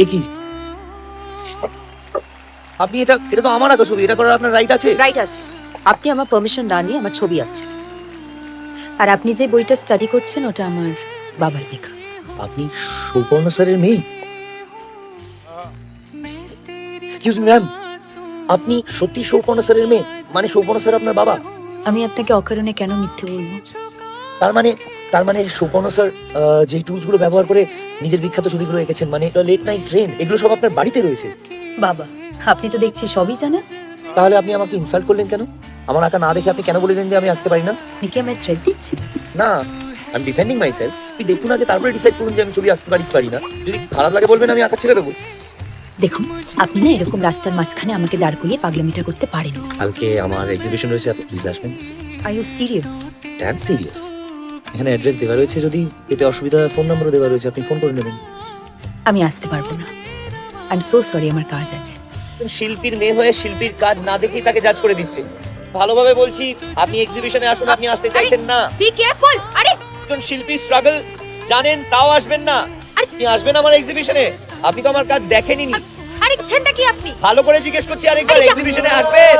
এ কি? আপনি এটা তো আমার আঁকা ছবি, এটা করার আপনার রাইট আছে? রাইট আছে। আপনি আমার পারমিশন না নিয়ে আমার ছবি আঁকছেন, আর আপনি যে বইটা স্টাডি করছেন ওটা আমার বাবার লেখা। আপনি সুপর্ণ স্যারের মেয়ে? এক্সকিউজ মি ম্যাম, আপনি সত্যি সুপর্ণ স্যারের মেয়ে? মানে সুপর্ণ স্যার আপনার বাবা? আমি আপনাকে অকারণে কেন মিথ্যে বলবো? তার মানে সুপর্ণ স্যার যে টুলস গুলো ব্যবহার করে নিজের বিখ্যাত ছবিগুলো এঁকেছেন, মানে লেট নাইট ট্রেন, এগুলো সব আপনার বাড়িতে রয়েছে? বাবা, আপনি তো দেখছি সবই জানেন। তাহলে আপনি আমাকে ইনসাল্ট করলেন কেন? আমার আঁকা না দেখে আপনি কেন বলে দেন যে আমি আঁকতে পারি না? আপনি কি আমায় থ্রেট দিচ্ছেন? না, I am defending my self. আপনি দেখুন আগে, তারপরে ডিসাইড করুন যে আমি ছবি আঁকতে পারি না। যদি খারাপ লাগে বলবেন, আমি আঁকা ছেড়ে দেবো। দেখুন, আপনি না এরকম রাস্তার মাঝখানে আমাকে দাঁড় করিয়ে পাগলামিটা করতে পারেন না। কালকে আমার এক্সিবিশন রয়েছে, আপনি প্লিজ আসবেন। Are you serious? Damn serious. এখানে অ্যাড্রেস দেওয়া রয়েছে, যদি পেতে অসুবিধা হয় ফোন নম্বরও দেওয়া রয়েছে, আপনি ফোন করে নেবেন। আমি আসতে পারবো না, আই এম সো সরি, আমার কাজ আছে। শিল্পীর মেয়ে হয়ে শিল্পীর কাজ না দেখেই তাকে জাজ করে দিচ্ছে। ভালোভাবে বলছি, আপনি এক্সিবিশনে আসুন, আপনি আসতে চাইছেন না। Be careful. আরে একজন শিল্পী স্ট্রাগল জানেন, তাও আসবেন না। আপনি আসবেন আমার এক্সিবিশনে? আপনি তো আমার কাজ দেখেনই নি। আরে ছেনটা কি আপনি? ভালো করে জিজ্ঞেস করছি, আরেকবার এক্সিবিশনে আসবেন?